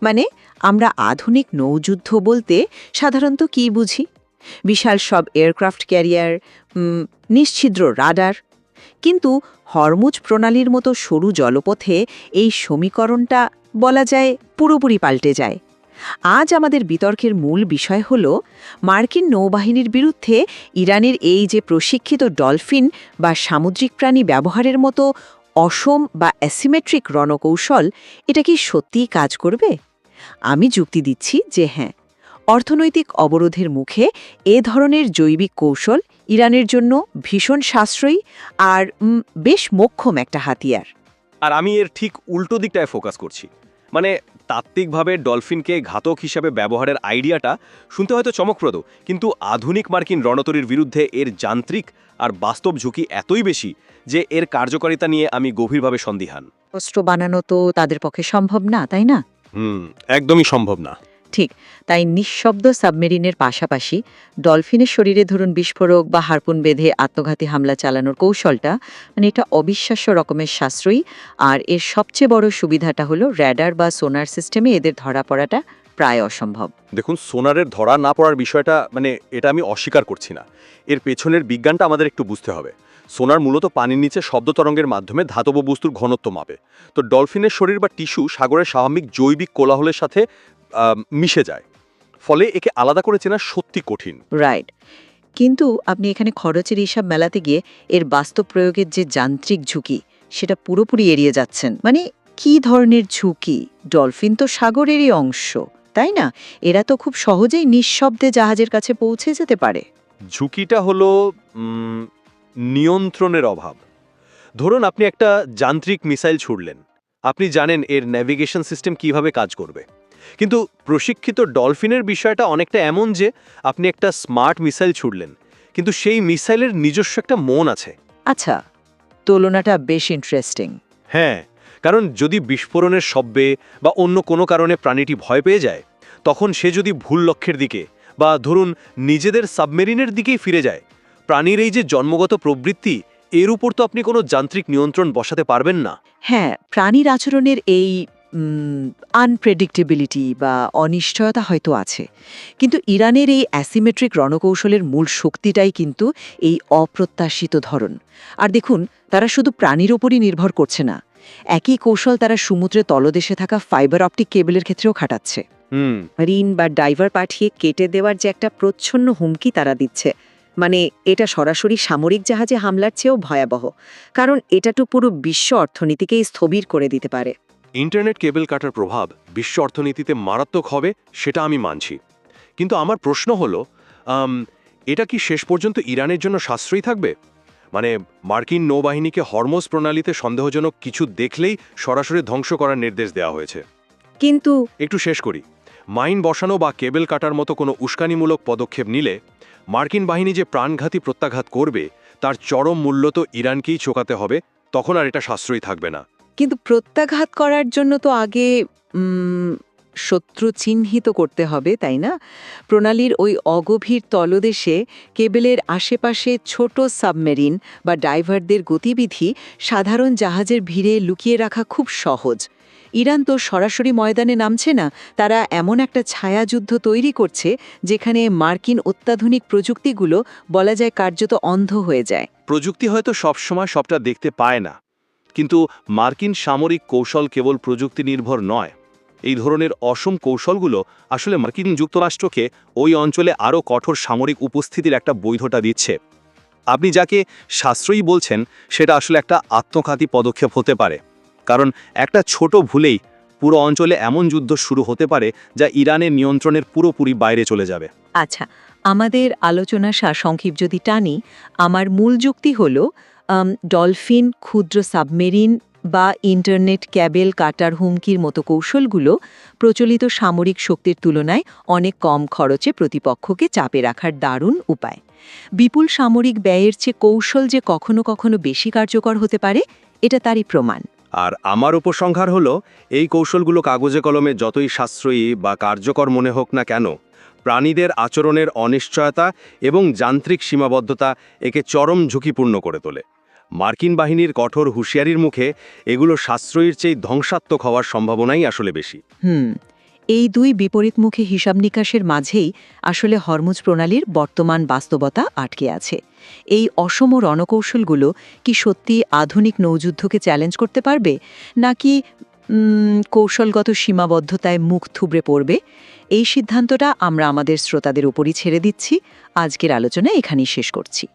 মানে আমরা আধুনিক নৌযুদ্ধ বলতে সাধারণত কি বুঝি? বিশাল সব এয়ারক্রাফট ক্যারিয়ার, নিশ্ছিদ্র রাডার। কিন্তু হরমুজ প্রণালীর মতো সরু জলপথে এই সমীকরণটা বলা যায় পুরোপুরি পাল্টে যায়। আজ আমাদের বিতর্কের মূল বিষয় হল মার্কিন নৌবাহিনীর বিরুদ্ধে ইরানের এই যে প্রশিক্ষিত ডলফিন বা সামুদ্রিক প্রাণী ব্যবহারের মতো অসম বা অ্যাসিমেট্রিক রণকৌশল, এটা কি সত্যিই কাজ করবে? আমি যুক্তি দিচ্ছি যে হ্যাঁ, অর্থনৈতিক অবরোধের মুখে এ ধরনের জৈবিক কৌশল ইরানের জন্য ভীষণ সাশ্রয়ী আর বেশ মোক্ষম একটা হাতিয়ার। আর আমি এর ঠিক উল্টো দিকটায় ফোকাস করছি। মানে তাত্ত্বিকভাবে ডলফিনকে ঘাতক হিসাবে ব্যবহারের আইডিয়াটা শুনতে হয়তো চমকপ্রদ, কিন্তু আধুনিক মার্কিন রণতরীর বিরুদ্ধে এর যান্ত্রিক আর বাস্তব ঝুঁকি এতই বেশি যে এর কার্যকারিতা নিয়ে আমি গভীরভাবে সন্দিহান। অস্ত্র বানানো তো তাদের পক্ষে সম্ভব না, তাই না? একদমই সম্ভব না। ঠিক, তাই নিঃশব্দ সাবমেরিনের পাশাপাশি ডলফিনের শরীরে ধরুন বিস্ফোরক বা হারপুন বেঁধে আত্মঘাতী হামলা চালানোর কৌশলটা, মানে এটা অবিশ্বাস্য রকমের সাশ্রয়ী। আর এর সবচেয়ে বড় সুবিধাটা হলো র্যাডার বা সোনার সিস্টেমে এদের ধরা পড়াটা প্রায় অসম্ভব। দেখুন, সোনারের ধরা না পড়ার বিষয়টা এটা আমি অস্বীকার করছি না। এর পেছনের বিজ্ঞানটা আমাদের একটু বুঝতে হবে। সোনার মূলত পানির নিচে শব্দ তরঙ্গের মাধ্যমে ধাতব বস্তুর ঘনত্ব মাপে। তো ডলফিনের শরীর বা টিস্যু সাগরের স্বাভাবিক জৈবিক কোলাহলের সাথে মিশে যায়, ফলে একে আলাদা করে চেনা সত্যি কঠিন। রাইট, কিন্তু আপনি এখানে খরচের হিসাব মেলাতে গিয়ে এর বাস্তব প্রয়োগের যে যান্ত্রিক ঝুঁকি, সেটা পুরোপুরি এড়িয়ে যাচ্ছেন। মানে কি ধরনের ঝুঁকি? ডলফিন তো সাগরেরই অংশ, তাই না? এরা তো খুব সহজেই নিঃশব্দে জাহাজের কাছে পৌঁছে যেতে পারে। ঝুঁকিটা হলো নিয়ন্ত্রণের অভাব। ধরুন আপনি একটা যান্ত্রিক মিসাইল ছুড়লেন, আপনি জানেন এর ন্যাভিগেশন সিস্টেম কিভাবে কাজ করবে। কিন্তু প্রশিক্ষিত ডলফিনের বিষয়টা অনেকটা এমন যে আপনি একটা স্মার্ট মিসাইল ছুড়লেন, কিন্তু সেই মিসাইলের নিজস্ব একটা মন আছে। আচ্ছা, তুলনাটা বেশ ইন্টারেস্টিং। হ্যাঁ, কারণ যদি বিস্ফোরণের শব্দে বা অন্য কোনো কারণে প্রাণীটি ভয় পেয়ে যায়, তখন সে যদি ভুল লক্ষ্যের দিকে বা ধরুন নিজেদের সাবমেরিনের দিকেই ফিরে যায়, প্রাণীর এই যে জন্মগত প্রবৃত্তি, এর উপর তো আপনি কোনো যান্ত্রিক নিয়ন্ত্রণ বসাতে পারবেন না। হ্যাঁ, প্রাণীর আচরণের এই আনপ্রেডিক্টেবিলিটি বা অনিশ্চয়তা হয়তো আছে, কিন্তু ইরানের এই অ্যাসিমেট্রিক রণকৌশলের মূল শক্তিটাই কিন্তু এই অপ্রত্যাশিত ধরন। আর দেখুন, তারা শুধু প্রাণীর ওপরই নির্ভর করছে না, একই কৌশল তারা সমুদ্রে তলদেশে থাকা ফাইবার অপটিক কেবলের ক্ষেত্রেও খাটাচ্ছে। রিন বা ডাইভার পাঠিয়ে কেটে দেওয়ার যে একটা প্রচ্ছন্ন হুমকি তারা দিচ্ছে, মানে এটা সরাসরি সামরিক জাহাজে হামলার চেয়েও ভয়াবহ, কারণ এটা তো পুরো বিশ্ব অর্থনীতিকেই স্থবির করে দিতে পারে। ইন্টারনেট কেবল কাটার প্রভাব বিশ্ব অর্থনীতিতে মারাত্মক হবে, সেটা আমি মানছি। কিন্তু আমার প্রশ্ন হলো, এটা কি শেষ পর্যন্ত ইরানের জন্য সাশ্রয়ী থাকবে? মানে মার্কিন নৌবাহিনীকে হরমুজ প্রণালীতে সন্দেহজনক কিছু দেখলেই সরাসরি ধ্বংস করার নির্দেশ দেওয়া হয়েছে। কিন্তু একটু শেষ করি। মাইন বসানো বা কেবল কাটার মতো কোনো উস্কানিমূলক পদক্ষেপ নিলে মার্কিন বাহিনী যে প্রাণঘাতী প্রত্যাঘাত করবে, তার চরম মূল্য তো ইরানকেই চোকাতে হবে। তখন আর এটা সাশ্রয়ী থাকবে না। কিন্তু প্রত্যাঘাত করার জন্য তো আগে শত্রু চিহ্নিত করতে হবে, তাই না? প্রণালীর ওই অগভীর তলদেশে কেবলের আশেপাশে ছোট সাবমেরিন বা ডাইভারদের গতিবিধি সাধারণ জাহাজের ভিড়ে লুকিয়ে রাখা খুব সহজ। ইরান তো সরাসরি ময়দানে নামছে না, তারা এমন একটা ছায়াযুদ্ধ তৈরি করছে যেখানে মার্কিন অত্যাধুনিক প্রযুক্তিগুলো বলা যায় কার্যত অন্ধ হয়ে যায়। প্রযুক্তি হয়তো সবসময় সবটা দেখতে পায় না, কিন্তু মার্কিন সামরিক কৌশল কেবল প্রযুক্তি নির্ভর নয়। এই ধরনের অসম কৌশলগুলো আসলে মার্কিন যুক্তরাষ্ট্রকে ওই অঞ্চলে আরও কঠোর সামরিক উপস্থিতির একটা বৈধতা দিচ্ছে। আপনি যাকে সাশ্রয়ী বলছেন, সেটা আসলে একটা আত্মঘাতী পদক্ষেপ হতে পারে, কারণ একটা ছোট ভুলেই পুরো অঞ্চলে এমন যুদ্ধ শুরু হতে পারে যা ইরানের নিয়ন্ত্রণের পুরোপুরি বাইরে চলে যাবে। আচ্ছা, আমাদের আলোচনা সারসংক্ষেপ যদি টানি, আমার মূল যুক্তি হল ডলফিন, ক্ষুদ্র সাবমেরিন বা ইন্টারনেট ক্যাবেল কাটার হুমকির মতো কৌশলগুলো প্রচলিত সামরিক শক্তির তুলনায় অনেক কম খরচে প্রতিপক্ষকে চাপে রাখার দারুণ উপায়। বিপুল সামরিক ব্যয়ের চেয়ে কৌশল যে কখনো কখনো বেশি কার্যকর হতে পারে, এটা তারই প্রমাণ। আর আমার উপসংহার হলো, এই কৌশলগুলো কাগজে কলমে যতই সাশ্রয়ী বা কার্যকর মনে হোক না কেন, প্রাণীদের আচরণের অনিশ্চয়তা এবং যান্ত্রিক সীমাবদ্ধতা একে চরম ঝুঁকিপূর্ণ করে তোলে। মার্কিন বাহিনীর কঠোর হুঁশিয়ারির মুখে এগুলো সাশ্রয়ীর চেয়ে ধ্বংসাত্মক হওয়ার সম্ভাবনাই আসলে বেশি। এই দুই বিপরীতমুখী হিসাব নিকাশের মাঝেই আসলে হরমুজ প্রণালীর বর্তমান বাস্তবতা আটকে আছে। এই অসম রণকৌশলগুলো কি সত্যি আধুনিক নৌযুদ্ধকে চ্যালেঞ্জ করতে পারবে, নাকি কৌশলগত সীমাবদ্ধতায় মুখ থুবড়ে পড়বে? এই সিদ্ধান্তটা আমরা আমাদের শ্রোতাদের উপরই ছেড়ে দিচ্ছি। আজকের আলোচনা এখানেই শেষ করছি।